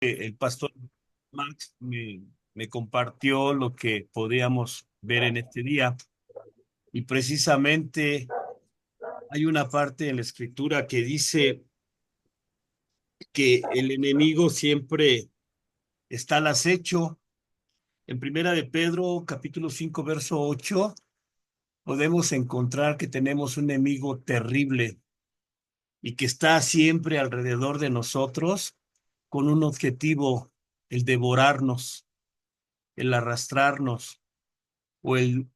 El pastor Max me compartió lo que podíamos ver en este día y precisamente hay una parte en la escritura que dice que el enemigo siempre está al acecho. En Primera de Pedro, capítulo 5 verso 8, podemos encontrar que tenemos un enemigo terrible y que está siempre alrededor de nosotros con un objetivo: el devorarnos, el arrastrarnos o el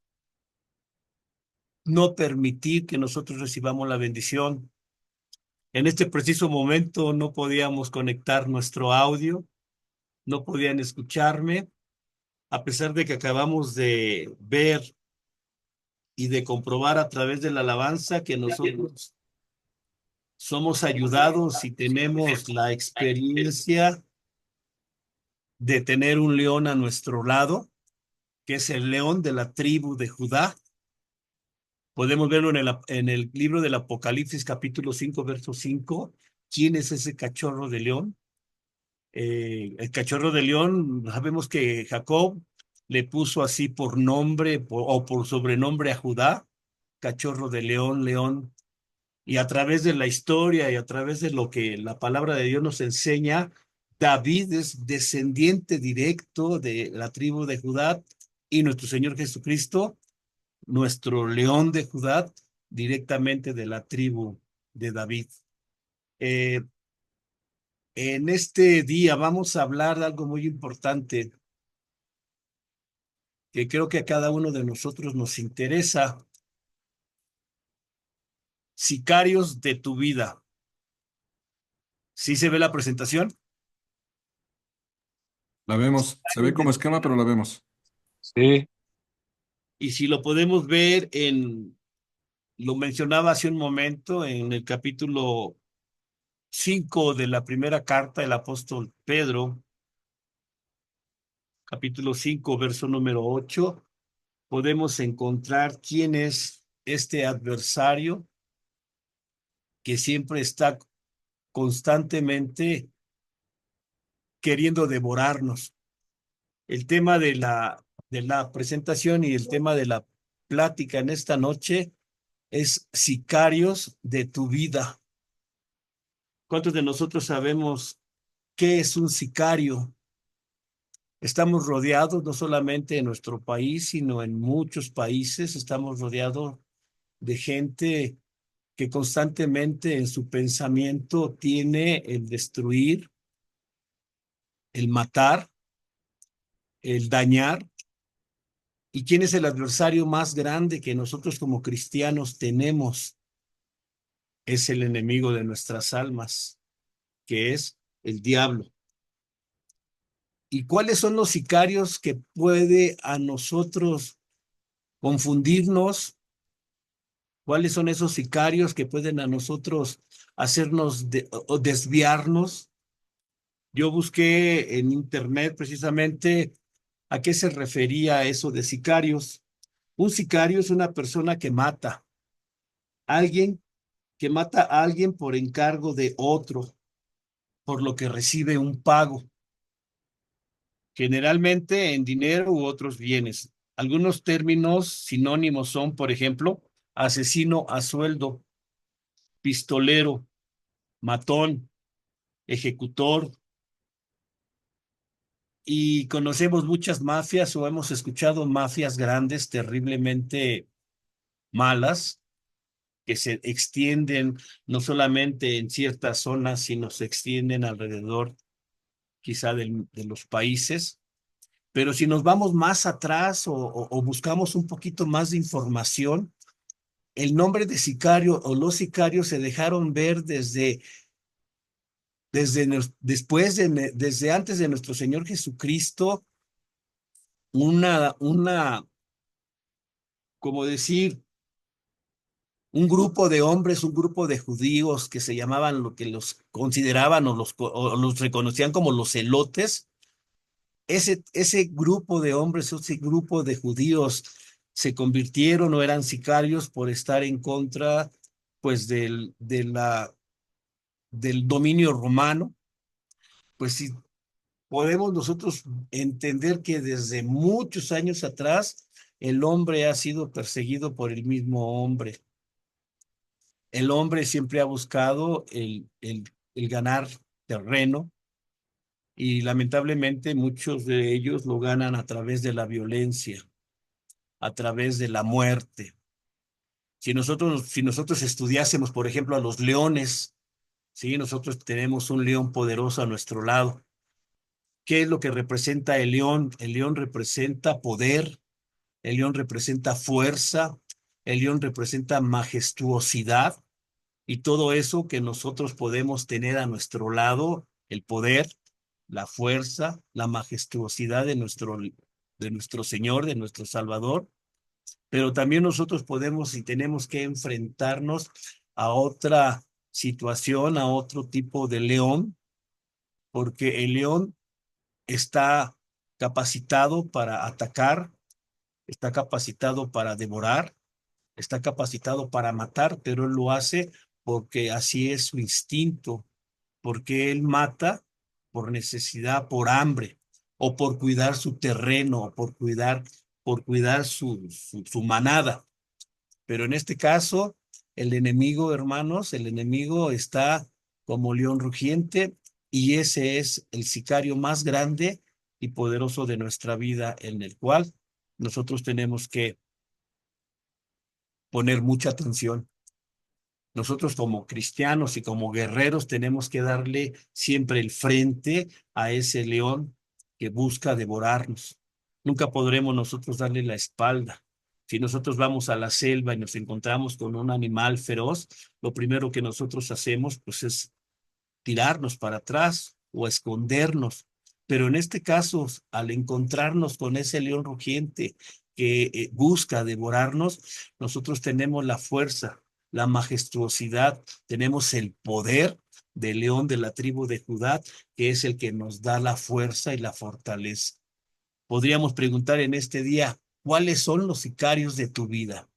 no permitir que nosotros recibamos la bendición. En este preciso momento no podíamos conectar nuestro audio, no podían escucharme, a pesar de que acabamos de ver y de comprobar a través de la alabanza que nosotros somos ayudados y tenemos la experiencia de tener un león a nuestro lado, que es el león de la tribu de Judá. Podemos verlo en el libro del Apocalipsis, capítulo 5 verso 5. ¿Quién es ese cachorro de león? El cachorro de león, sabemos que Jacob le puso así por nombre o por sobrenombre a Judá, cachorro de león, león. Y a través de la historia y a través de lo que la palabra de Dios nos enseña, David es descendiente directo de la tribu de Judá y nuestro Señor Jesucristo, nuestro león de Judá, directamente de la tribu de David. Eh, en este día vamos a hablar de algo muy importante que creo que a cada uno de nosotros nos interesa: sicarios de tu vida. ¿Sí se ve la presentación? La vemos. Se ve Sicarios de como tu esquema, vida. pero la vemos. Sí, Y si lo podemos ver lo mencionaba hace un momento, en el capítulo 5 de la primera carta del apóstol Pedro, capítulo 5 verso número 8, podemos encontrar quién es este adversario que siempre está constantemente queriendo devorarnos. El tema de la presentación y el tema de la plática en esta noche es sicarios de tu vida. ¿Cuántos de nosotros sabemos qué es un sicario? Estamos rodeados no solamente en nuestro país, sino en muchos países. Estamos rodeados de gente que constantemente en su pensamiento tiene el destruir, el matar, el dañar. ¿Y quién es el adversario más grande que nosotros como cristianos tenemos? Es el enemigo de nuestras almas, que es el diablo. ¿Y cuáles son los sicarios que puede a nosotros confundirnos? ¿Cuáles son esos sicarios que pueden a nosotros hacernos o desviarnos? Yo busqué en internet precisamente a qué se refería eso de sicarios. Un sicario es una persona que mata, alguien que mata a alguien por encargo de otro, por lo que recibe un pago, generalmente en dinero u otros bienes. Algunos términos sinónimos son, por ejemplo, asesino a sueldo, pistolero, matón, ejecutor. Y conocemos muchas mafias o hemos escuchado mafias grandes, terriblemente malas, que se extienden no solamente en ciertas zonas, sino se extienden alrededor quizá de los países. Pero si nos vamos más atrás o buscamos un poquito más de información, el nombre de sicario o los sicarios se dejaron ver desde antes de nuestro Señor Jesucristo, como decir, un grupo de hombres, un grupo de judíos que se llamaban, lo que los consideraban o los reconocían como los celotes. Ese grupo de hombres, ese grupo de judíos se convirtieron o eran sicarios por estar en contra, pues, del dominio romano. Pues sí, podemos nosotros entender que desde muchos años atrás el hombre ha sido perseguido por el mismo hombre. El hombre siempre ha buscado el ganar terreno y lamentablemente muchos de ellos lo ganan a través de la violencia, a través de la muerte. Si nosotros estudiásemos, por ejemplo, a los leones, ¿sí? Nosotros tenemos un león poderoso a nuestro lado. ¿Qué es lo que representa el león? El león representa poder, el león representa fuerza, el león representa majestuosidad y todo eso que nosotros podemos tener a nuestro lado, el poder, la fuerza, la majestuosidad de nuestro Señor, de nuestro Salvador, pero también nosotros podemos y tenemos que enfrentarnos a otra situación, a otro tipo de león, porque el león está capacitado para atacar, está capacitado para devorar, está capacitado para matar, pero él lo hace porque así es su instinto, porque él mata por necesidad, por hambre, o por cuidar su terreno, o por cuidar su manada. Pero en este caso, el enemigo, hermanos, el enemigo está como león rugiente y ese es el sicario más grande y poderoso de nuestra vida, en el cual nosotros tenemos que poner mucha atención. Nosotros como cristianos y como guerreros tenemos que darle siempre el frente a ese león que busca devorarnos. Nunca podremos nosotros darle la espalda. Si nosotros vamos a la selva y nos encontramos con un animal feroz, lo primero que nosotros hacemos pues es tirarnos para atrás o escondernos. Pero en este caso, al encontrarnos con ese león rugiente que busca devorarnos, nosotros tenemos la fuerza, la majestuosidad, tenemos el poder del león de la tribu de Judá, que es el que nos da la fuerza y la fortaleza. Podríamos preguntar en este día, ¿cuáles son los sicarios de tu vida?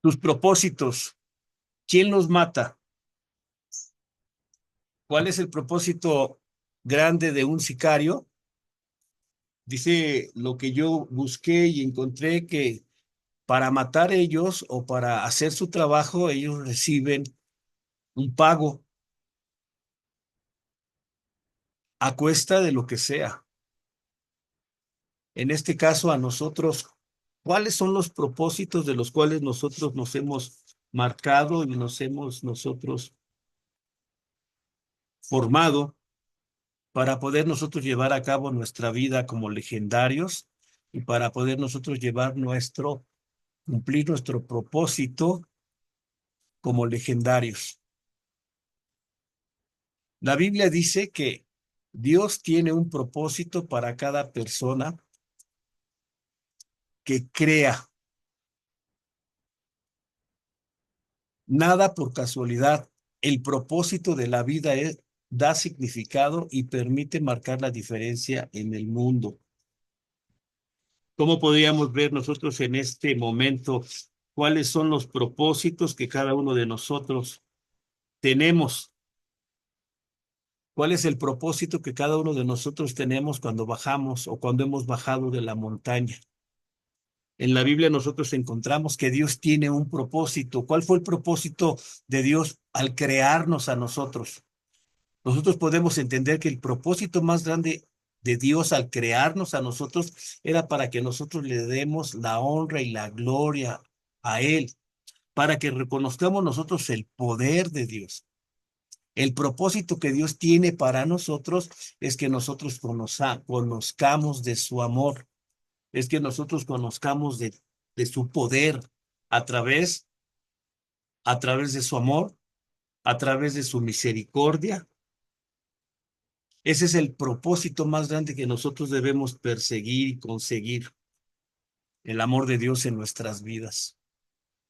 Tus propósitos, ¿quién los mata? ¿Cuál es el propósito grande de un sicario? Dice lo que yo busqué y encontré que para matar ellos o para hacer su trabajo, ellos reciben un pago a cuesta de lo que sea. En este caso, a nosotros, ¿cuáles son los propósitos de los cuales nosotros nos hemos marcado y nos hemos nosotros formado para poder nosotros llevar a cabo nuestra vida como legendarios y para poder nosotros cumplir nuestro propósito como legendarios? La Biblia dice que Dios tiene un propósito para cada persona que crea, nada por casualidad. El propósito de la vida da significado y permite marcar la diferencia en el mundo. ¿Cómo podríamos ver nosotros en este momento cuáles son los propósitos que cada uno de nosotros tenemos? ¿Cuál es el propósito que cada uno de nosotros tenemos cuando bajamos o cuando hemos bajado de la montaña? En la Biblia nosotros encontramos que Dios tiene un propósito. ¿Cuál fue el propósito de Dios al crearnos a nosotros? Nosotros podemos entender que el propósito más grande de Dios al crearnos a nosotros era para que nosotros le demos la honra y la gloria a Él, para que reconozcamos nosotros el poder de Dios. El propósito que Dios tiene para nosotros es que nosotros conozcamos de su amor, es que nosotros conozcamos de su poder a través, a través de su amor, a través de su misericordia. Ese es el propósito más grande que nosotros debemos perseguir y conseguir, el amor de Dios en nuestras vidas.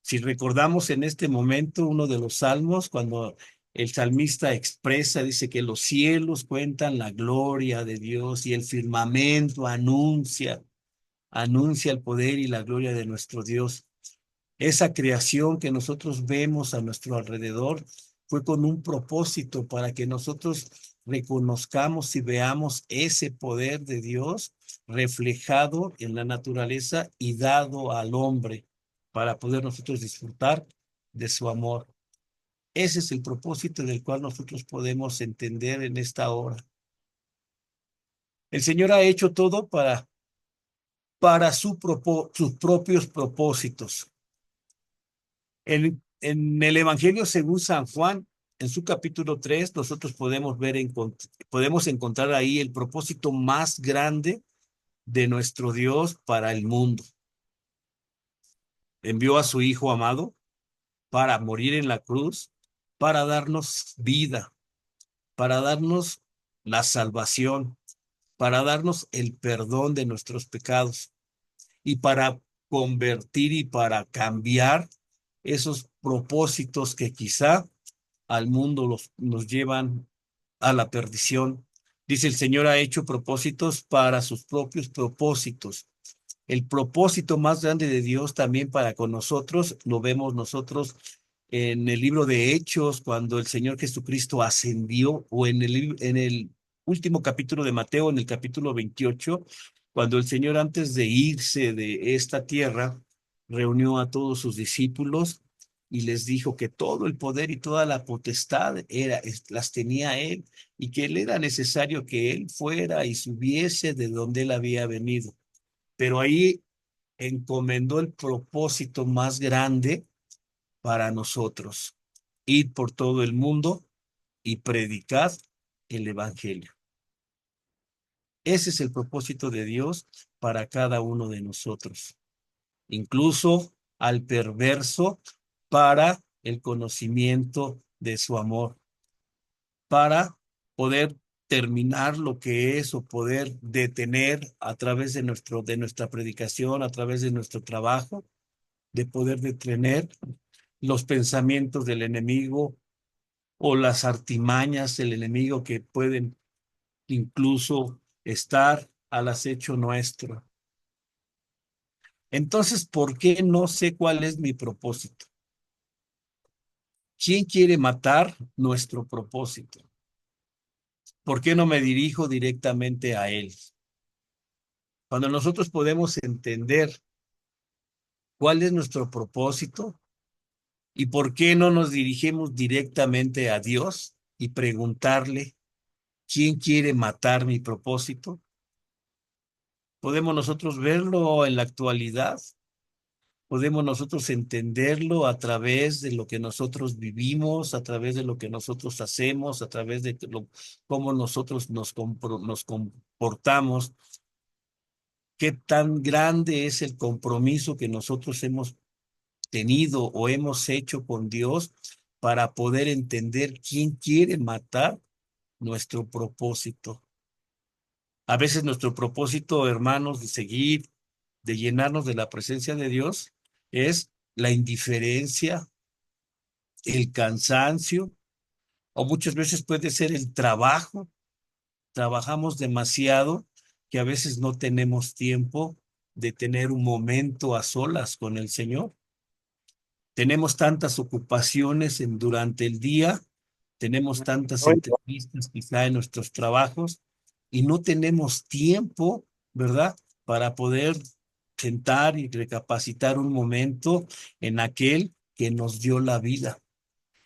Si recordamos en este momento uno de los salmos, cuando el salmista expresa, dice que los cielos cuentan la gloria de Dios y el firmamento anuncia el poder y la gloria de nuestro Dios. Esa creación que nosotros vemos a nuestro alrededor fue con un propósito para que nosotros reconozcamos y veamos ese poder de Dios reflejado en la naturaleza y dado al hombre para poder nosotros disfrutar de su amor. Ese es el propósito del cual nosotros podemos entender en esta hora. El Señor ha hecho todo para sus propios propósitos. En el Evangelio según San Juan, en su capítulo 3, nosotros podemos encontrar ahí el propósito más grande de nuestro Dios para el mundo. Envió a su Hijo amado para morir en la cruz, para darnos vida, para darnos la salvación, para darnos el perdón de nuestros pecados y para convertir y para cambiar esos propósitos que quizá al mundo nos llevan a la perdición. Dice, el Señor ha hecho propósitos para sus propios propósitos. El propósito más grande de Dios también para con nosotros lo vemos nosotros en el libro de Hechos, cuando el Señor Jesucristo ascendió, o en el último capítulo de Mateo, en el capítulo 28, cuando el Señor antes de irse de esta tierra, reunió a todos sus discípulos y les dijo que todo el poder y toda la potestad las tenía Él, y que Él era necesario que Él fuera y subiese de donde Él había venido. Pero ahí encomendó el propósito más grande para nosotros: ir por todo el mundo y predicar el Evangelio. Ese es el propósito de Dios para cada uno de nosotros, incluso al perverso, para el conocimiento de su amor, para poder terminar lo que es, o poder detener a través de nuestra predicación, a través de nuestro trabajo, de poder detener los pensamientos del enemigo o las artimañas del enemigo que pueden incluso estar al acecho nuestro. Entonces, ¿por qué no sé cuál es mi propósito? ¿Quién quiere matar nuestro propósito? ¿Por qué no me dirijo directamente a él? Cuando nosotros podemos entender cuál es nuestro propósito y por qué no nos dirigimos directamente a Dios y preguntarle, ¿quién quiere matar mi propósito? Podemos nosotros verlo en la actualidad, podemos nosotros entenderlo a través de lo que nosotros vivimos, a través de lo que nosotros hacemos, a través de cómo nosotros nos comportamos, qué tan grande es el compromiso que nosotros hemos tenido o hemos hecho con Dios para poder entender quién quiere matar nuestro propósito. A veces nuestro propósito, hermanos, de seguir, de llenarnos de la presencia de Dios, es la indiferencia, el cansancio, o muchas veces puede ser el trabajo. Trabajamos demasiado que a veces no tenemos tiempo de tener un momento a solas con el Señor. Tenemos tantas ocupaciones durante el día, tenemos tantas entrevistas quizá en nuestros trabajos, y no tenemos tiempo, ¿verdad? Para poder sentar y recapacitar un momento en aquel que nos dio la vida,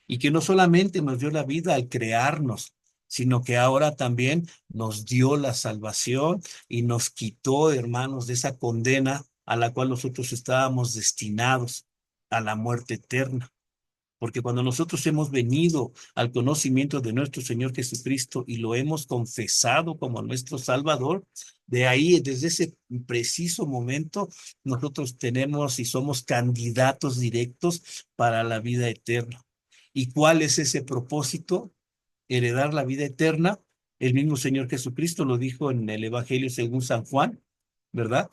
y que no solamente nos dio la vida al crearnos, sino que ahora también nos dio la salvación y nos quitó, hermanos, de esa condena a la cual nosotros estábamos destinados, a la muerte eterna. Porque cuando nosotros hemos venido al conocimiento de nuestro Señor Jesucristo y lo hemos confesado como nuestro Salvador, de ahí, desde ese preciso momento, nosotros tenemos y somos candidatos directos para la vida eterna. ¿Y cuál es ese propósito? Heredar la vida eterna. El mismo Señor Jesucristo lo dijo en el Evangelio según San Juan, ¿verdad?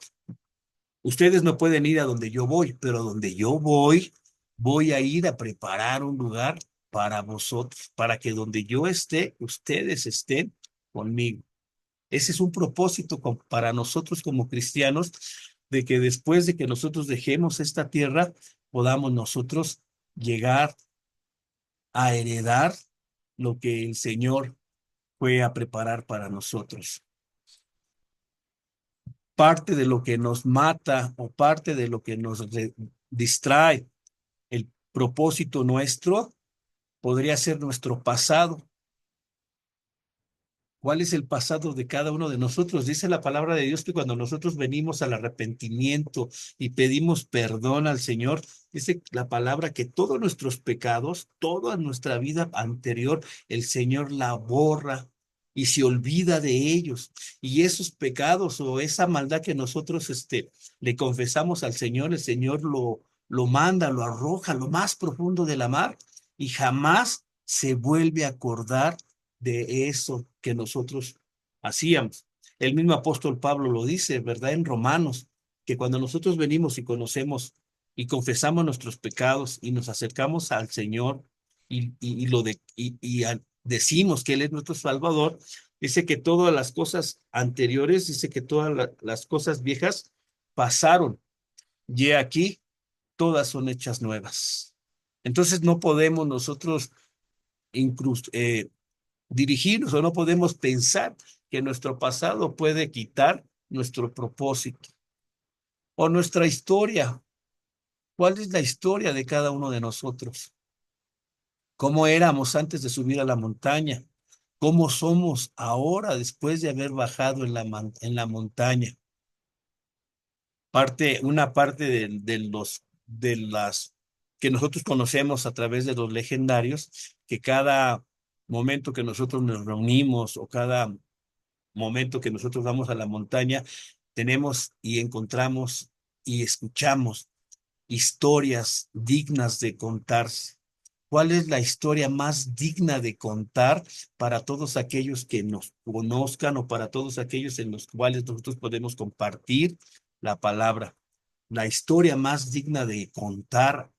Ustedes no pueden ir a donde yo voy, pero donde yo voy, voy a ir a preparar un lugar para vosotros, para que donde yo esté, ustedes estén conmigo. Ese es un propósito para nosotros como cristianos, de que después de que nosotros dejemos esta tierra, podamos nosotros llegar a heredar lo que el Señor fue a preparar para nosotros. Parte de lo que nos mata o parte de lo que nos distrae el propósito nuestro podría ser nuestro pasado. ¿Cuál es el pasado de cada uno de nosotros? Dice la palabra de Dios que cuando nosotros venimos al arrepentimiento y pedimos perdón al Señor, dice la palabra que todos nuestros pecados, toda nuestra vida anterior, el Señor la borra y se olvida de ellos. Y esos pecados o esa maldad que nosotros le confesamos al Señor, el Señor lo manda, lo arroja a lo más profundo de la mar y jamás se vuelve a acordar de eso que nosotros hacíamos. El mismo apóstol Pablo lo dice, ¿verdad? En Romanos, que cuando nosotros venimos y conocemos y confesamos nuestros pecados y nos acercamos al Señor decimos que Él es nuestro Salvador, dice que todas las cosas anteriores, dice que todas las cosas viejas pasaron. Y aquí todas son hechas nuevas. Entonces no podemos nosotros dirigirnos o no podemos pensar que nuestro pasado puede quitar nuestro propósito o nuestra historia. ¿Cuál es la historia de cada uno de nosotros? ¿Cómo éramos antes de subir a la montaña? ¿Cómo somos ahora después de haber bajado en la montaña? Una parte de las que nosotros conocemos a través de los legendarios, que cada momento que nosotros nos reunimos o cada momento que nosotros vamos a la montaña, tenemos y encontramos y escuchamos historias dignas de contarse. ¿Cuál es la historia más digna de contar para todos aquellos que nos conozcan o para todos aquellos en los cuales nosotros podemos compartir la palabra? La historia más digna de contar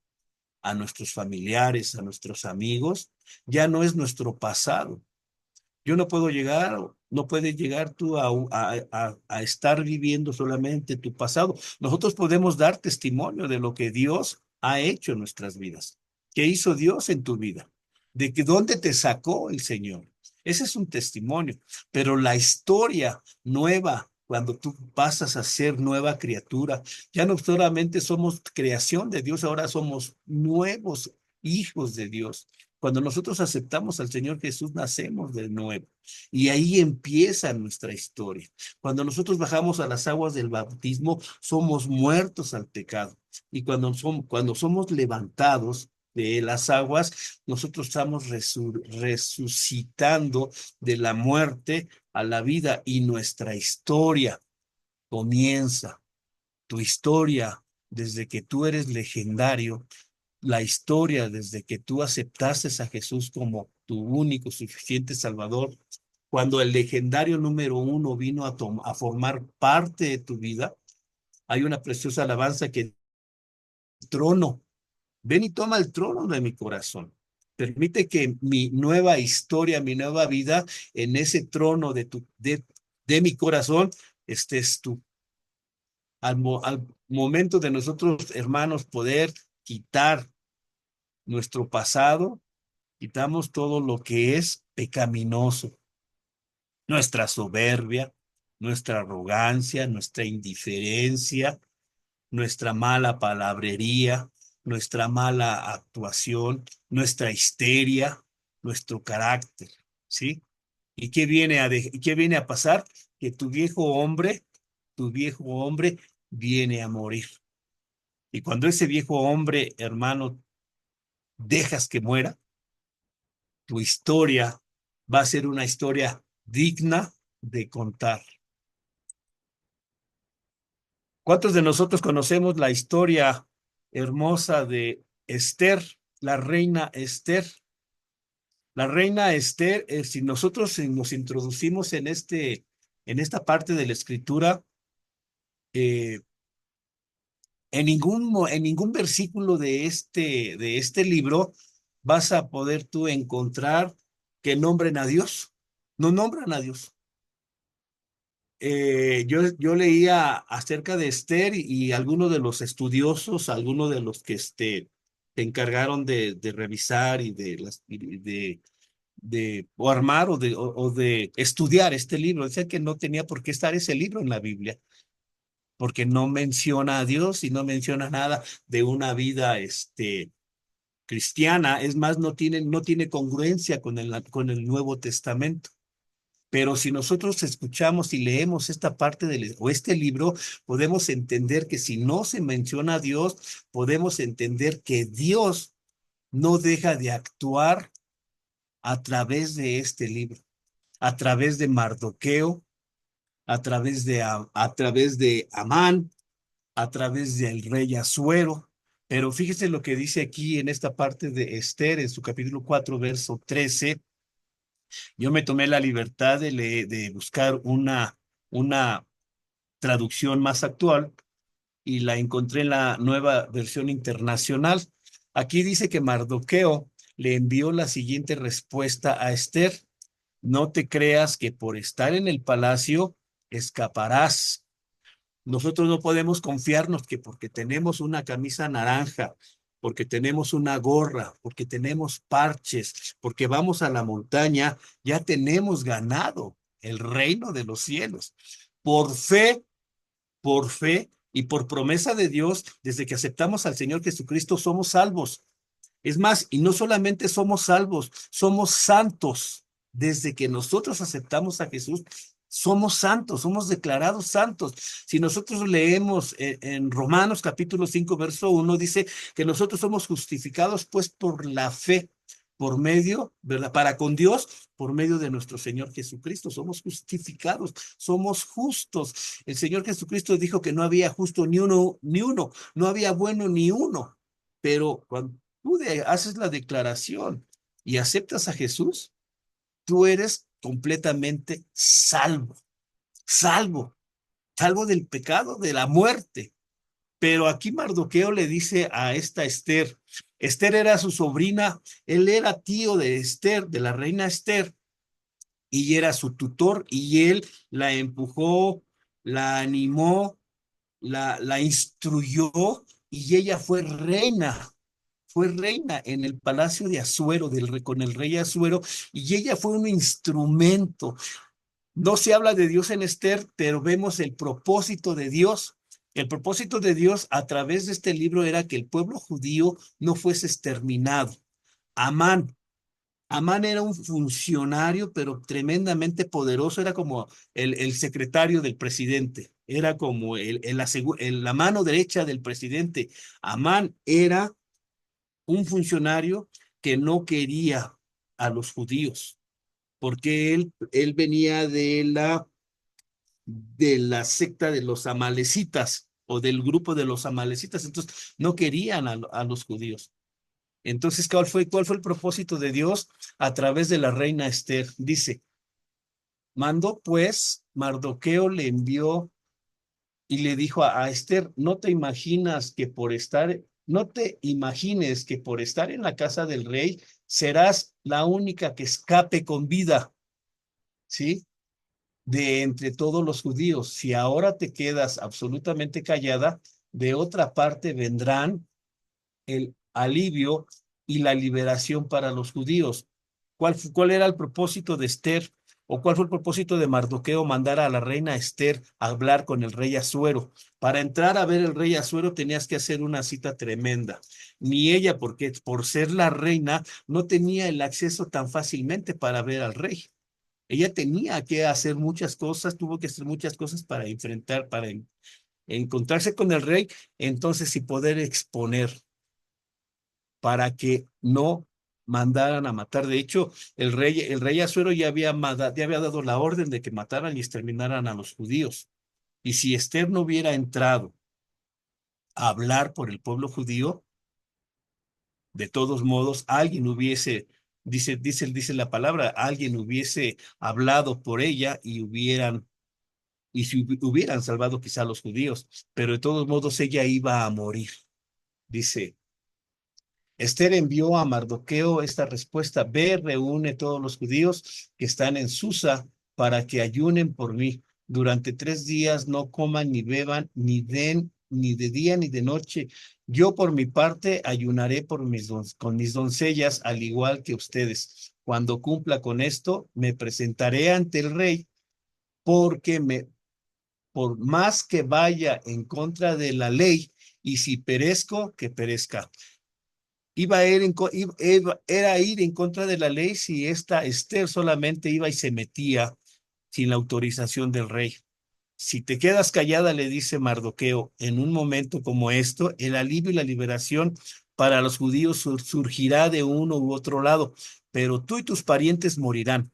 a nuestros familiares, a nuestros amigos, ya no es nuestro pasado. Yo no puedo llegar, no puedes llegar tú a estar viviendo solamente tu pasado. Nosotros podemos dar testimonio de lo que Dios ha hecho en nuestras vidas. ¿Qué hizo Dios en tu vida? ¿De que dónde te sacó el Señor? Ese es un testimonio. Pero la historia nueva, cuando tú pasas a ser nueva criatura, ya no solamente somos creación de Dios, ahora somos nuevos hijos de Dios. Cuando nosotros aceptamos al Señor Jesús, nacemos de nuevo. Y ahí empieza nuestra historia. Cuando nosotros bajamos a las aguas del bautismo, somos muertos al pecado. Y cuando somos levantados de las aguas, nosotros estamos resucitando de la muerte a la vida y nuestra historia comienza. Tu historia, desde que tú eres legendario, la historia desde que tú aceptaste a Jesús como tu único, suficiente Salvador, cuando el legendario número uno vino a formar parte de tu vida, hay una preciosa alabanza que trono, ven y toma el trono de mi corazón. Permite que mi nueva historia, mi nueva vida, en ese trono de mi corazón, estés tú. Al momento de nosotros, hermanos, poder quitar nuestro pasado, quitamos todo lo que es pecaminoso, nuestra soberbia, nuestra arrogancia, nuestra indiferencia, nuestra mala palabrería, nuestra mala actuación, nuestra histeria, nuestro carácter, ¿sí? ¿Y qué viene a pasar? Que tu viejo hombre viene a morir. Y cuando ese viejo hombre, hermano, dejas que muera, tu historia va a ser una historia digna de contar. ¿Cuántos de nosotros conocemos la historia hermosa de Esther, la reina Esther? La reina Esther, si nosotros nos introducimos en esta parte de la escritura, eh, en ningún versículo de este libro vas a poder tú encontrar que nombren a Dios. No nombran a Dios. yo leía acerca de Esther y algunos de los estudiosos, algunos de los que se encargaron de revisar y de o armar o de estudiar este libro, decía que no tenía por qué estar ese libro en la Biblia, porque no menciona a Dios y no menciona nada de una vida cristiana. Es más, no tiene congruencia con el Nuevo Testamento. Pero si nosotros escuchamos y leemos esta parte o este libro, podemos entender que si no se menciona a Dios, podemos entender que Dios no deja de actuar a través de este libro, a través de Mardoqueo, a través de Amán, a través del rey Asuero. Pero fíjese lo que dice aquí en esta parte de Esther, en su capítulo 4 verso 13. Yo me tomé la libertad de buscar una traducción más actual y la encontré en la nueva versión internacional. Aquí dice que Mardoqueo le envió la siguiente respuesta a Esther: no te creas que por estar en el palacio escaparás. Nosotros no podemos confiarnos que porque tenemos una camisa naranja, porque tenemos una gorra, porque tenemos parches, porque vamos a la montaña, ya tenemos ganado el reino de los cielos. Por fe, por fe y por promesa de Dios, desde que aceptamos al Señor Jesucristo, somos salvos. Es más, y no solamente somos salvos, somos santos. Desde que nosotros aceptamos a Jesús, somos santos, somos declarados santos. Si nosotros leemos en Romanos capítulo 5 verso 1, dice que nosotros somos justificados pues por la fe, por medio, ¿verdad? Para con Dios, por medio de nuestro Señor Jesucristo. Somos justificados, somos justos. El Señor Jesucristo dijo que no había justo ni uno, no había bueno ni uno. Pero cuando haces la declaración y aceptas a Jesús, tú eres completamente salvo, salvo, salvo del pecado, de la muerte. Pero aquí Mardoqueo le dice a esta Esther: Esther era su sobrina, él era tío de Esther, de la reina Esther, y era su tutor, y él la empujó, la animó, la instruyó, y ella fue reina en el palacio de Asuero, con el rey Asuero, y ella fue un instrumento. No se habla de Dios en Esther, pero vemos el propósito de Dios. El propósito de Dios a través de este libro era que el pueblo judío no fuese exterminado. Amán, Amán era un funcionario, pero tremendamente poderoso, era como el secretario del presidente, era como la mano derecha del presidente. Amán era un funcionario que no quería a los judíos, porque él venía de la secta de los amalecitas o del grupo de los amalecitas, entonces no querían a los judíos. Entonces, ¿cuál fue el propósito de Dios a través de la reina Esther? Dice: mandó pues, Mardoqueo le envió y le dijo a Esther: no te imagines que por estar en la casa del rey serás la única que escape con vida, ¿sí? De entre todos los judíos. Si ahora te quedas absolutamente callada, de otra parte vendrán el alivio y la liberación para los judíos. ¿Cuál era el propósito de Esther? ¿O cuál fue el propósito de Mardoqueo mandar a la reina Esther a hablar con el rey Asuero? Para entrar a ver el rey Asuero tenías que hacer una cita tremenda. Ni ella, porque por ser la reina, no tenía el acceso tan fácilmente para ver al rey. Ella tenía que hacer muchas cosas, tuvo que hacer muchas cosas para encontrarse con el rey, entonces y poder exponer para que no mandaran a matar. De hecho, el rey Asuero ya había dado la orden de que mataran y exterminaran a los judíos. Y si Esther no hubiera entrado a hablar por el pueblo judío, de todos modos, dice la palabra, alguien hubiese hablado por ella y si hubieran salvado quizá a los judíos, pero de todos modos ella iba a morir. Dice: Esther envió a Mardoqueo esta respuesta: ve, reúne todos los judíos que están en Susa para que ayunen por mí. durante 3 días no coman ni beban, ni den ni de día ni de noche. Yo por mi parte ayunaré con mis doncellas, al igual que ustedes. Cuando cumpla con esto, me presentaré ante el rey, porque por más que vaya en contra de la ley, y si perezco, que perezca. Era ir en contra de la ley si esta Esther solamente iba y se metía sin la autorización del rey. Si te quedas callada, le dice Mardoqueo, en un momento como esto, el alivio y la liberación para los judíos surgirá de uno u otro lado, pero tú y tus parientes morirán.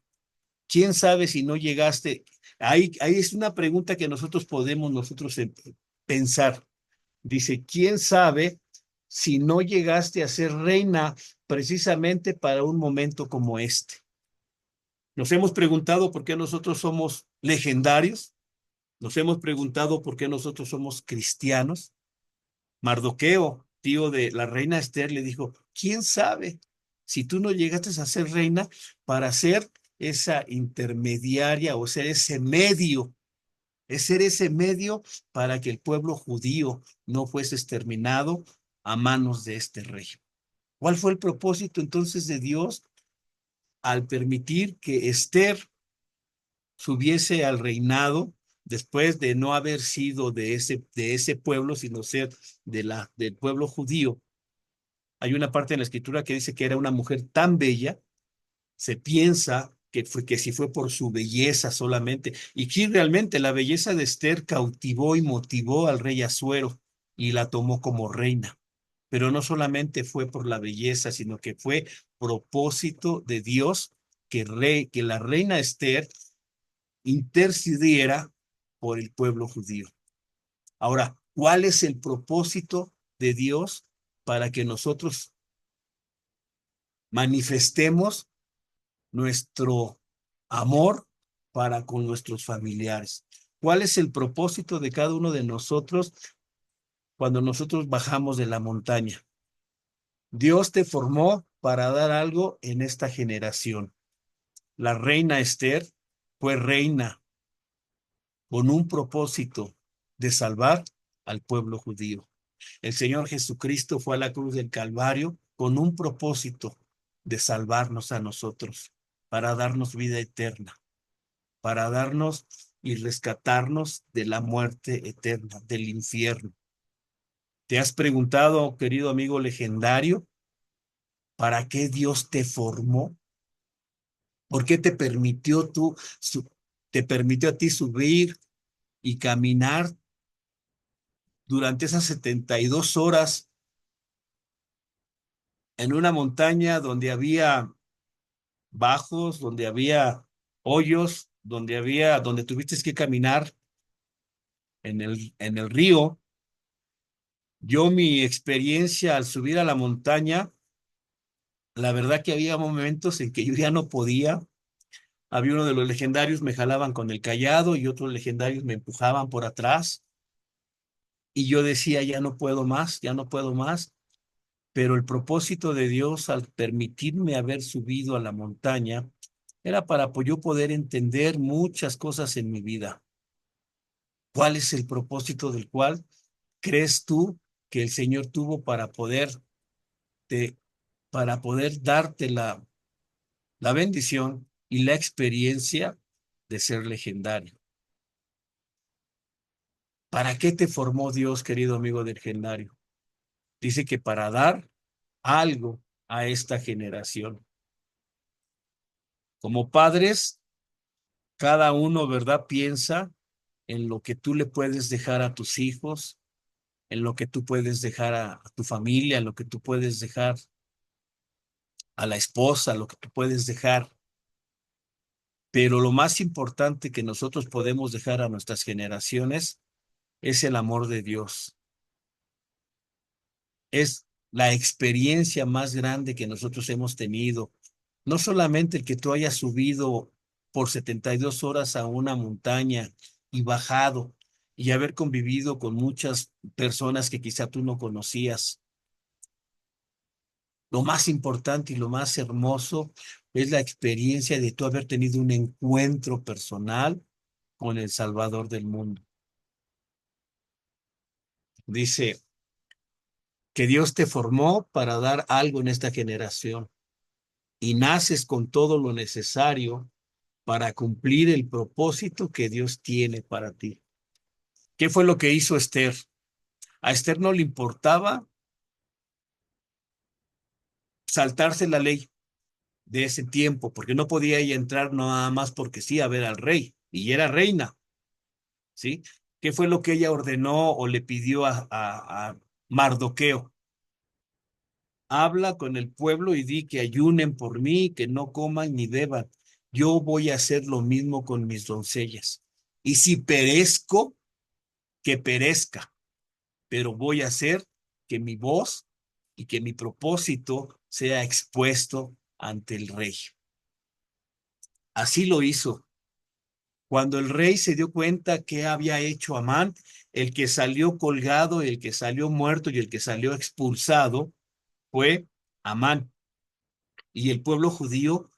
¿Quién sabe si no llegaste? Ahí es una pregunta que nosotros pensar. Dice, ¿quién sabe si no llegaste a ser reina precisamente para un momento como este? Nos hemos preguntado por qué nosotros somos legendarios. Nos hemos preguntado por qué nosotros somos cristianos. Mardoqueo, tío de la reina Esther, le dijo, ¿quién sabe si tú no llegaste a ser reina para ser esa intermediaria o ser ese medio, es ser ese medio para que el pueblo judío no fuese exterminado a manos de este rey? ¿Cuál fue el propósito entonces de Dios al permitir que Esther subiese al reinado después de no haber sido de ese pueblo, sino ser del pueblo judío? Hay una parte en la escritura que dice que era una mujer tan bella, se piensa que si fue por su belleza solamente, y que realmente la belleza de Esther cautivó y motivó al rey Asuero y la tomó como reina. Pero no solamente fue por la belleza, sino que fue propósito de Dios que la reina Esther intercediera por el pueblo judío. Ahora, ¿cuál es el propósito de Dios para que nosotros manifestemos nuestro amor para con nuestros familiares? ¿Cuál es el propósito de cada uno de nosotros cuando nosotros bajamos de la montaña? Dios te formó para dar algo en esta generación. La reina Esther fue reina con un propósito de salvar al pueblo judío. El Señor Jesucristo fue a la cruz del Calvario con un propósito de salvarnos a nosotros, para darnos vida eterna, para darnos y rescatarnos de la muerte eterna, del infierno. ¿Te has preguntado, querido amigo legendario, para qué Dios te formó? ¿Por qué te permitió a ti subir y caminar durante esas 72 horas en una montaña donde había bajos, donde había hoyos, donde tuviste que caminar en el río? Yo, mi experiencia al subir a la montaña, la verdad que había momentos en que yo ya no podía. Había uno de los legendarios, me jalaban con el cayado y otros legendarios me empujaban por atrás. Y yo decía, ya no puedo más, ya no puedo más. Pero el propósito de Dios al permitirme haber subido a la montaña era para yo poder entender muchas cosas en mi vida. ¿Cuál es el propósito del cual crees tú que el Señor tuvo te- para poder darte la bendición y la experiencia de ser legendario? ¿Para qué te formó Dios, querido amigo del legendario? Dice que para dar algo a esta generación. Como padres, cada uno, ¿verdad?, piensa en lo que tú le puedes dejar a tus hijos, en lo que tú puedes dejar a tu familia, en lo que tú puedes dejar a la esposa, lo que tú puedes dejar. Pero lo más importante que nosotros podemos dejar a nuestras generaciones es el amor de Dios. Es la experiencia más grande que nosotros hemos tenido. No solamente el que tú hayas subido por 72 horas a una montaña y bajado y haber convivido con muchas personas que quizá tú no conocías. Lo más importante y lo más hermoso es la experiencia de tú haber tenido un encuentro personal con el Salvador del mundo. Dice que Dios te formó para dar algo en esta generación y naces con todo lo necesario para cumplir el propósito que Dios tiene para ti. ¿Qué fue lo que hizo Esther? A Esther no le importaba saltarse la ley de ese tiempo, porque no podía ella entrar nada más porque sí a ver al rey, y era reina, ¿sí? ¿Qué fue lo que ella ordenó o le pidió a Mardoqueo? Habla con el pueblo y di que ayunen por mí, que no coman ni beban. Yo voy a hacer lo mismo con mis doncellas. Y si perezco, que perezca, pero voy a hacer que mi voz y que mi propósito sea expuesto ante el rey. Así lo hizo. Cuando el rey se dio cuenta que había hecho Amán, el que salió colgado, el que salió muerto y el que salió expulsado fue Amán. Y el pueblo judío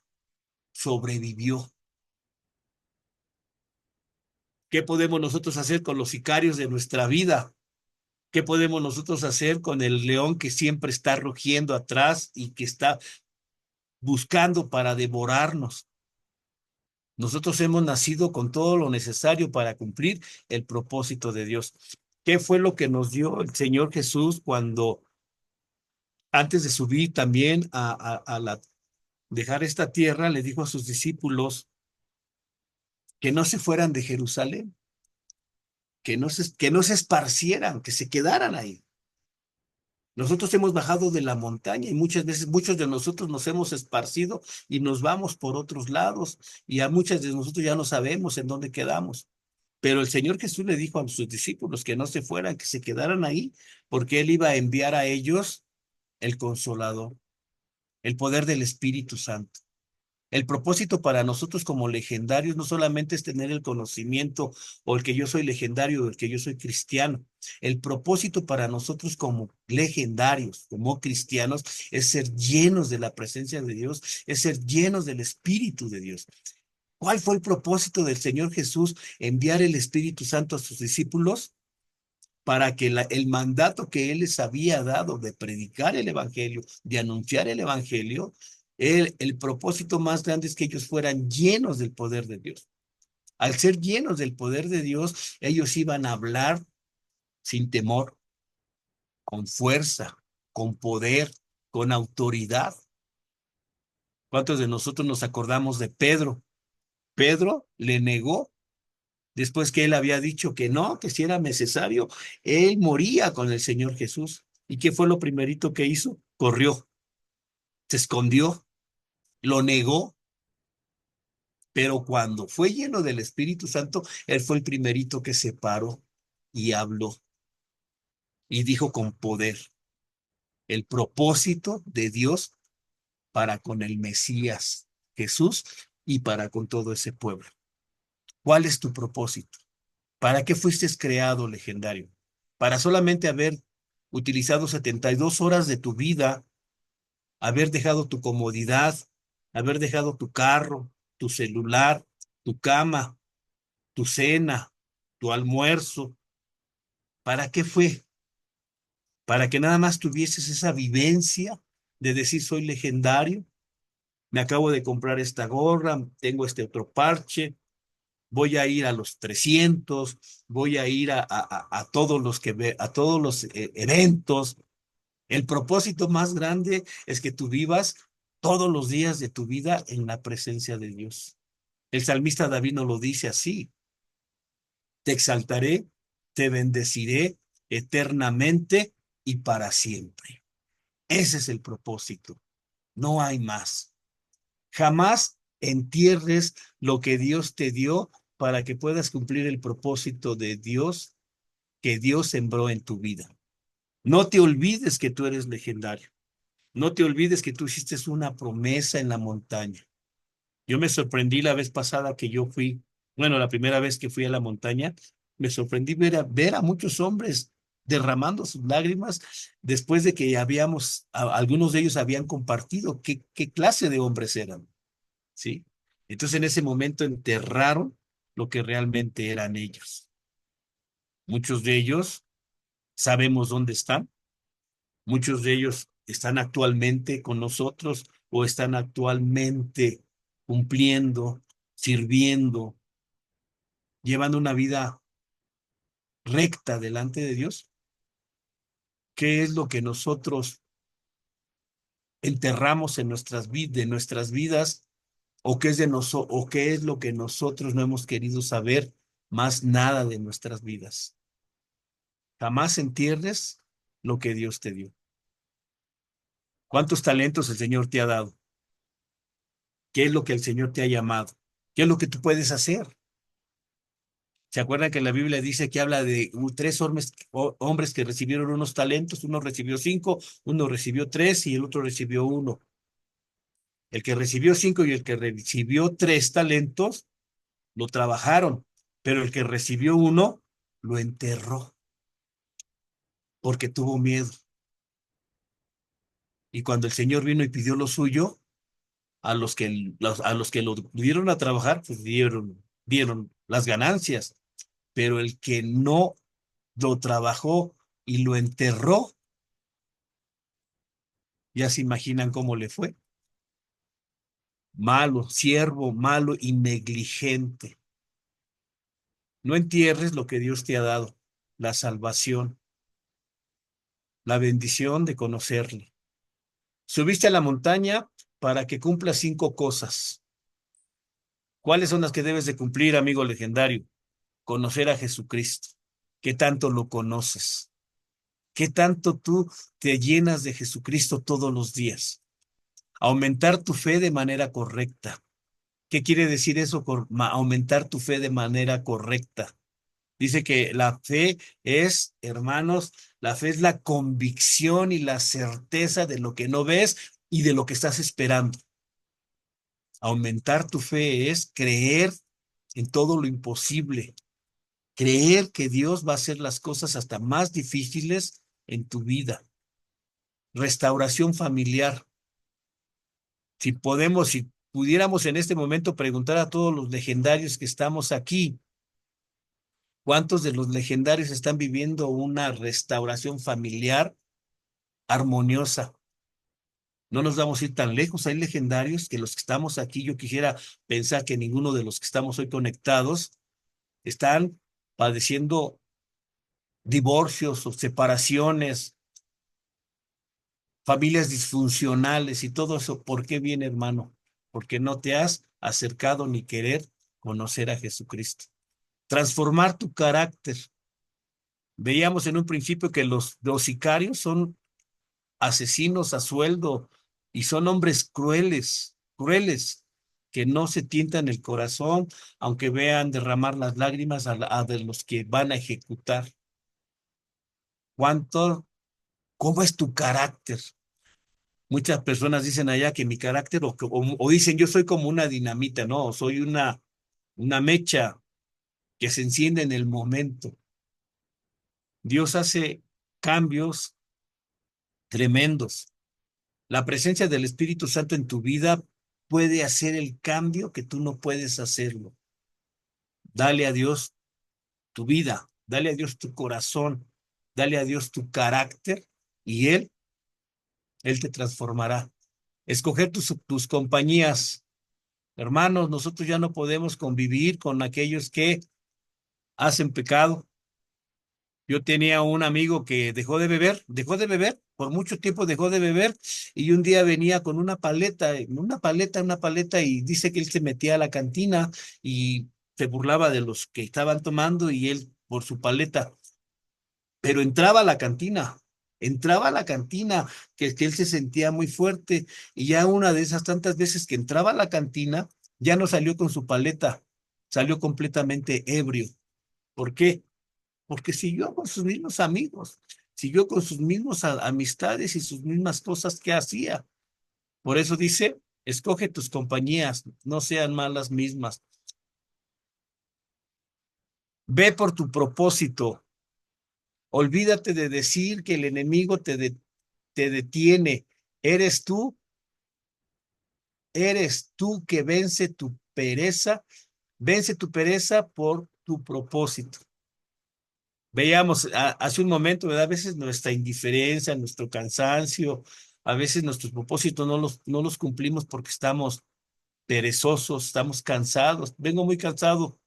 sobrevivió. ¿Qué podemos nosotros hacer con los sicarios de nuestra vida? ¿Qué podemos nosotros hacer con el león que siempre está rugiendo atrás y que está buscando para devorarnos? Nosotros hemos nacido con todo lo necesario para cumplir el propósito de Dios. ¿Qué fue lo que nos dio el Señor Jesús cuando antes de subir también dejar esta tierra, le dijo a sus discípulos que no se fueran de Jerusalén, que no se esparcieran, que se quedaran ahí? Nosotros hemos bajado de la montaña y muchas veces muchos de nosotros nos hemos esparcido y nos vamos por otros lados y a muchas de nosotros ya no sabemos en dónde quedamos. Pero el Señor Jesús le dijo a sus discípulos que no se fueran, que se quedaran ahí, porque Él iba a enviar a ellos el Consolador, el poder del Espíritu Santo. El propósito para nosotros como legendarios no solamente es tener el conocimiento o el que yo soy legendario o el que yo soy cristiano. El propósito para nosotros como legendarios, como cristianos, es ser llenos de la presencia de Dios, es ser llenos del Espíritu de Dios. ¿Cuál fue el propósito del Señor Jesús? Enviar el Espíritu Santo a sus discípulos para que el mandato que Él les había dado de predicar el Evangelio, de anunciar el Evangelio, el propósito más grande es que ellos fueran llenos del poder de Dios. Al ser llenos del poder de Dios, ellos iban a hablar sin temor, con fuerza, con poder, con autoridad. ¿Cuántos de nosotros nos acordamos de Pedro? Pedro le negó después que él había dicho que no, que si era necesario, él moría con el Señor Jesús. ¿Y qué fue lo primerito que hizo? Corrió, se escondió, lo negó, pero cuando fue lleno del Espíritu Santo, él fue el primerito que se paró y habló y dijo con poder el propósito de Dios para con el Mesías Jesús y para con todo ese pueblo. ¿Cuál es tu propósito? ¿Para qué fuiste creado, legendario? ¿Para solamente haber utilizado 72 horas de tu vida, haber dejado tu comodidad, haber dejado tu carro, tu celular, tu cama, tu cena, tu almuerzo? ¿Para qué fue? ¿Para que nada más tuvieses esa vivencia de decir soy legendario? Me acabo de comprar esta gorra, tengo este otro parche, voy a ir a los 300, voy a ir a todos los a todos los eventos. El propósito más grande es que tú vivas todos los días de tu vida en la presencia de Dios. El salmista David nos lo dice así: te exaltaré, te bendeciré eternamente y para siempre. Ese es el propósito. No hay más. Jamás entierres lo que Dios te dio para que puedas cumplir el propósito de Dios que Dios sembró en tu vida. No te olvides que tú eres legendario. No te olvides que tú hiciste una promesa en la montaña. Yo me sorprendí la vez pasada que yo fui, bueno, la primera vez que fui a la montaña, me sorprendí ver a muchos hombres derramando sus lágrimas después de que algunos de ellos habían compartido qué clase de hombres eran, ¿sí? Entonces en ese momento enterraron lo que realmente eran ellos. Muchos de ellos sabemos dónde están, muchos de ellos están actualmente con nosotros o están actualmente cumpliendo, sirviendo, llevando una vida recta delante de Dios. ¿Qué es lo que nosotros enterramos en de nuestras vidas o qué es o qué es lo que nosotros no hemos querido saber más nada de nuestras vidas? Jamás entierres lo que Dios te dio. ¿Cuántos talentos el Señor te ha dado? ¿Qué es lo que el Señor te ha llamado? ¿Qué es lo que tú puedes hacer? ¿Se acuerdan que la Biblia dice que habla de tres hombres que recibieron unos talentos? Uno recibió 5, uno recibió 3 y el otro recibió 1. El que recibió 5 y el que recibió 3 talentos lo trabajaron, pero el que recibió 1 lo enterró porque tuvo miedo. Y cuando el Señor vino y pidió lo suyo, a los que lo dieron a trabajar, pues dieron las ganancias, pero el que no lo trabajó y lo enterró, ya se imaginan cómo le fue. Malo, siervo, malo y negligente. No entierres lo que Dios te ha dado, la salvación, la bendición de conocerle. Subiste a la montaña para que cumpla 5 cosas. ¿Cuáles son las que debes de cumplir, amigo legendario? Conocer a Jesucristo. ¿Qué tanto lo conoces? ¿Qué tanto tú te llenas de Jesucristo todos los días? Aumentar tu fe de manera correcta. ¿Qué quiere decir eso? Aumentar tu fe de manera correcta. Dice que la fe es, hermanos, la fe es la convicción y la certeza de lo que no ves y de lo que estás esperando. Aumentar tu fe es creer en todo lo imposible, creer que Dios va a hacer las cosas hasta más difíciles en tu vida. Restauración familiar. Si pudiéramos en este momento preguntar a todos los legendarios que estamos aquí, ¿cuántos de los legendarios están viviendo una restauración familiar armoniosa? No nos vamos a ir tan lejos. Hay legendarios que los que estamos aquí, yo quisiera pensar que ninguno de los que estamos hoy conectados están padeciendo divorcios o separaciones, familias disfuncionales y todo eso. ¿Por qué viene, hermano? Porque no te has acercado ni querer conocer a Jesucristo. Transformar tu carácter. Veíamos en un principio que los sicarios son asesinos a sueldo y son hombres crueles, crueles, que no se tientan el corazón, aunque vean derramar las lágrimas a de los que van a ejecutar. ¿Cuánto, cómo es tu carácter? Muchas personas dicen allá que mi carácter, o dicen yo soy como una dinamita, no, soy una mecha que se enciende en el momento. Dios hace cambios tremendos. La presencia del Espíritu Santo en tu vida puede hacer el cambio que tú no puedes hacerlo. Dale a Dios tu vida, dale a Dios tu corazón, dale a Dios tu carácter y Él te transformará. Escoger tus compañías. Hermanos, nosotros ya no podemos convivir con aquellos que hacen pecado. Yo tenía un amigo que dejó de beber, por mucho tiempo dejó de beber y un día venía con una paleta y dice que él se metía a la cantina y se burlaba de los que estaban tomando y él por su paleta, pero entraba a la cantina, que él se sentía muy fuerte y ya una de esas tantas veces que entraba a la cantina, ya no salió con su paleta, salió completamente ebrio. ¿Por qué? Porque siguió con sus mismos amigos, siguió con sus mismos amistades y sus mismas cosas que hacía. Por eso dice, escoge tus compañías, no sean malas mismas. Ve por tu propósito. Olvídate de decir que el enemigo te detiene. Eres tú, eres tú que vence tu pereza Vence tu pereza por tu propósito. Veíamos hace un momento, ¿verdad? A veces nuestra indiferencia, nuestro cansancio, a veces nuestros propósitos no los cumplimos porque estamos perezosos, estamos cansados. Vengo muy cansado.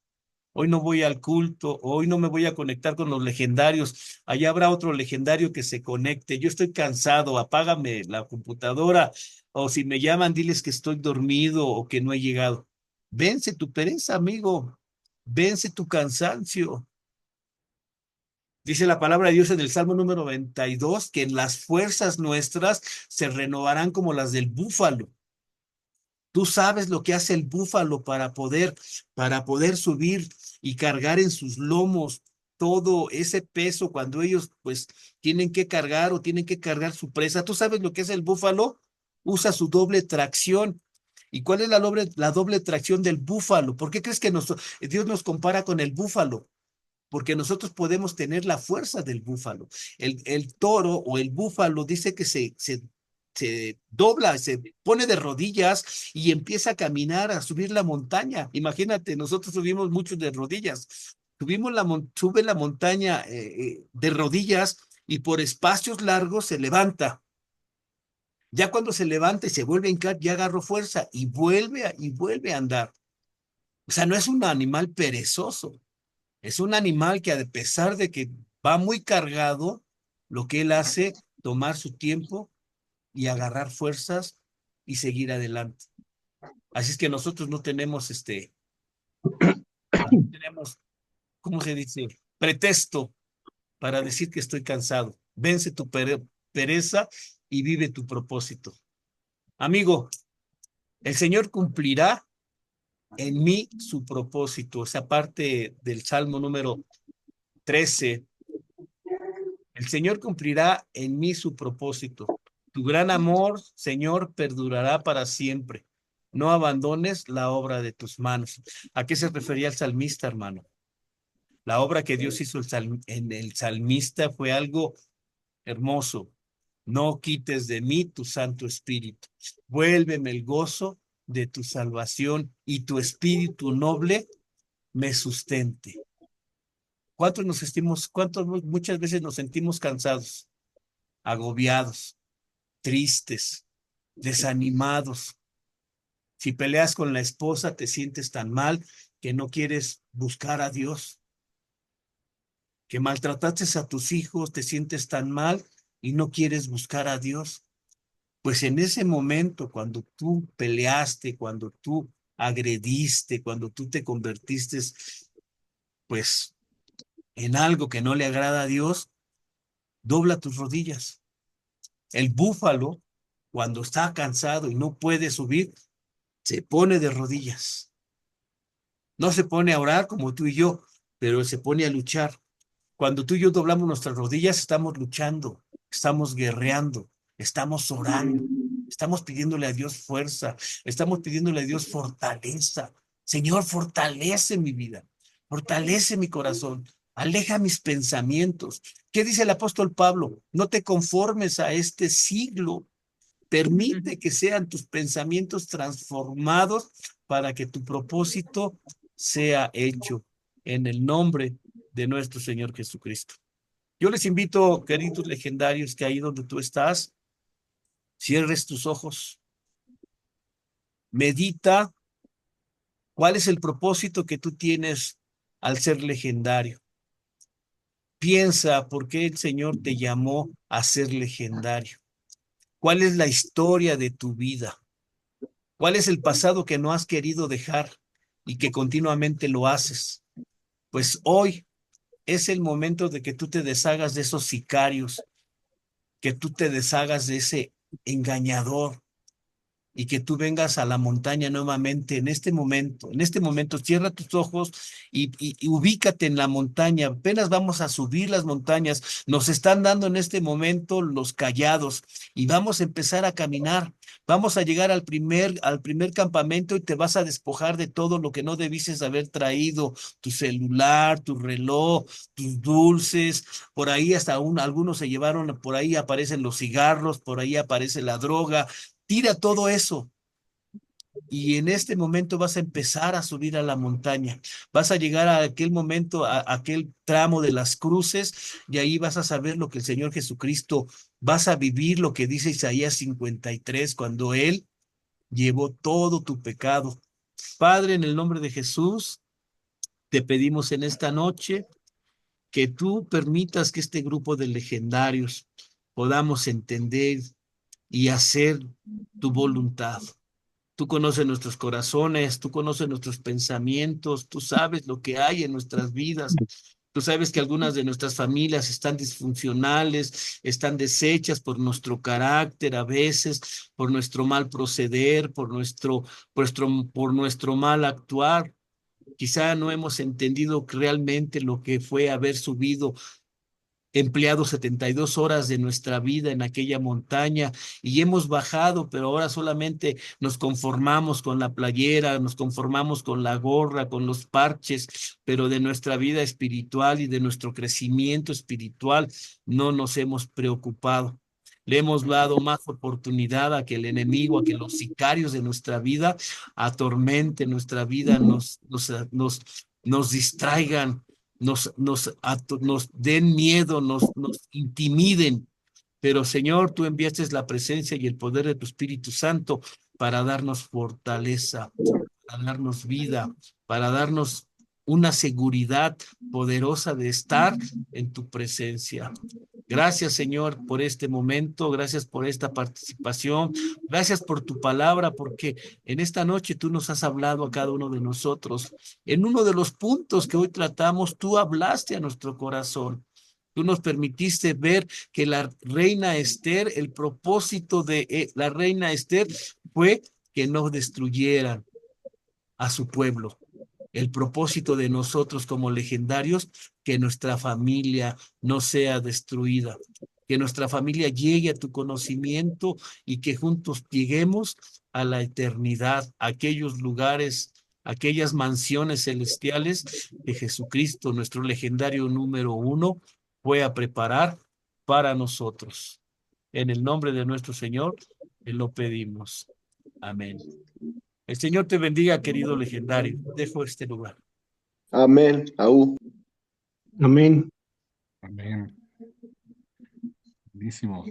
Hoy no voy al culto, hoy no me voy a conectar con los legendarios. Allá habrá otro legendario que se conecte. Yo estoy cansado, apágame la computadora o si me llaman, diles que estoy dormido o que no he llegado. Vence tu pereza, amigo. Vence tu cansancio. Dice la palabra de Dios en el Salmo número 92 que en las fuerzas nuestras se renovarán como las del búfalo. Tú sabes lo que hace el búfalo para poder subir y cargar en sus lomos todo ese peso cuando ellos pues tienen que cargar o tienen que cargar su presa. ¿Tú sabes lo que es el búfalo? Usa su doble tracción. ¿Y cuál es la doble tracción del búfalo? ¿Por qué crees que Dios nos compara con el búfalo? Porque nosotros podemos tener la fuerza del búfalo. El toro o el búfalo dice que se dobla, se pone de rodillas y empieza a caminar, a subir la montaña. Imagínate, nosotros subimos mucho de rodillas. Sube la montaña de rodillas y por espacios largos se levanta. Ya cuando se levanta y se vuelve a hincar, ya agarró fuerza y vuelve a andar. O sea, no es un animal perezoso. Es un animal que a pesar de que va muy cargado, lo que él hace, tomar su tiempo y agarrar fuerzas y seguir adelante. Así es que nosotros no tenemos, ¿cómo se dice? Pretexto para decir que estoy cansado. Vence tu pereza y vive tu propósito. Amigo, el Señor cumplirá en mí su propósito. Esa parte del Salmo número 13. El Señor cumplirá en mí su propósito. Tu gran amor, Señor, perdurará para siempre. No abandones la obra de tus manos. ¿A qué se refería el salmista, hermano? La obra que Dios hizo en el salmista fue algo hermoso. No quites de mí tu Santo Espíritu. Vuélveme el gozo de tu salvación y tu espíritu noble me sustente. ¿Cuántos muchas veces nos sentimos cansados, agobiados, tristes, desanimados? Si peleas con la esposa, te sientes tan mal que no quieres buscar a Dios. Que maltrataste a tus hijos, te sientes tan mal y no quieres buscar a Dios. Pues en ese momento, cuando tú peleaste, cuando tú agrediste, cuando tú te convertiste, pues, en algo que no le agrada a Dios, dobla tus rodillas. El búfalo, cuando está cansado y no puede subir, se pone de rodillas. No se pone a orar como tú y yo, pero se pone a luchar. Cuando tú y yo doblamos nuestras rodillas, estamos luchando, estamos guerreando, estamos orando, estamos pidiéndole a Dios fuerza, estamos pidiéndole a Dios fortaleza. Señor, fortalece mi vida, fortalece mi corazón, aleja mis pensamientos. ¿Qué dice el apóstol Pablo? No te conformes a este siglo. Permite que sean tus pensamientos transformados para que tu propósito sea hecho en el nombre de nuestro Señor Jesucristo. Yo les invito, queridos legendarios, que ahí donde tú estás, cierres tus ojos, medita cuál es el propósito que tú tienes al ser legendario. Piensa por qué el Señor te llamó a ser legendario. ¿Cuál es la historia de tu vida? ¿Cuál es el pasado que no has querido dejar y que continuamente lo haces? Pues hoy es el momento de que tú te deshagas de esos sicarios, que tú te deshagas de ese engañador y que tú vengas a la montaña nuevamente en este momento. En este momento, cierra tus ojos y ubícate en la montaña. Apenas vamos a subir las montañas. Nos están dando en este momento los callados y vamos a empezar a caminar. Vamos a llegar al primer campamento y te vas a despojar de todo lo que no debieses haber traído, tu celular, tu reloj, tus dulces, por ahí hasta algunos se llevaron, por ahí aparecen los cigarros, por ahí aparece la droga. Tira todo eso Y en este momento vas a empezar a subir a la montaña. Vas a llegar a aquel momento, a aquel tramo de las cruces, y ahí vas a saber lo que el Señor Jesucristo, vas a vivir lo que dice Isaías 53, cuando Él llevó todo tu pecado. Padre, en el nombre de Jesús, te pedimos en esta noche que tú permitas que este grupo de legendarios podamos entender y hacer tu voluntad. Tú conoces nuestros corazones, tú conoces nuestros pensamientos, tú sabes lo que hay en nuestras vidas. Tú sabes que algunas de nuestras familias están disfuncionales, están deshechas por nuestro carácter a veces, por nuestro mal proceder, por nuestro mal actuar. Quizá no hemos entendido realmente lo que fue haber subido, empleado 72 horas de nuestra vida en aquella montaña y hemos bajado, pero ahora solamente nos conformamos con la playera, nos conformamos con la gorra, con los parches, pero de nuestra vida espiritual y de nuestro crecimiento espiritual no nos hemos preocupado. Le hemos dado más oportunidad a que el enemigo, a que los sicarios de nuestra vida atormenten nuestra vida, nos distraigan, nos den miedo, nos intimiden. Pero Señor, tú enviaste la presencia y el poder de tu Espíritu Santo para darnos fortaleza, para darnos vida, para darnos una seguridad poderosa de estar en tu presencia. Gracias, Señor, por este momento, gracias por esta participación, gracias por tu palabra, porque en esta noche tú nos has hablado a cada uno de nosotros. En uno de los puntos que hoy tratamos, tú hablaste a nuestro corazón. Tú nos permitiste ver que la reina Esther, el propósito de la reina Esther fue que no destruyeran a su pueblo. El propósito de nosotros como legendarios, que nuestra familia no sea destruida, que nuestra familia llegue a tu conocimiento y que juntos lleguemos a la eternidad, a aquellos lugares, aquellas mansiones celestiales que Jesucristo, nuestro legendario número uno, fue a preparar para nosotros. En el nombre de nuestro Señor, te lo pedimos. Amén. El Señor te bendiga, querido legendario. Dejo este lugar. Amén. Aú. Amén. Amén. Buenísimo.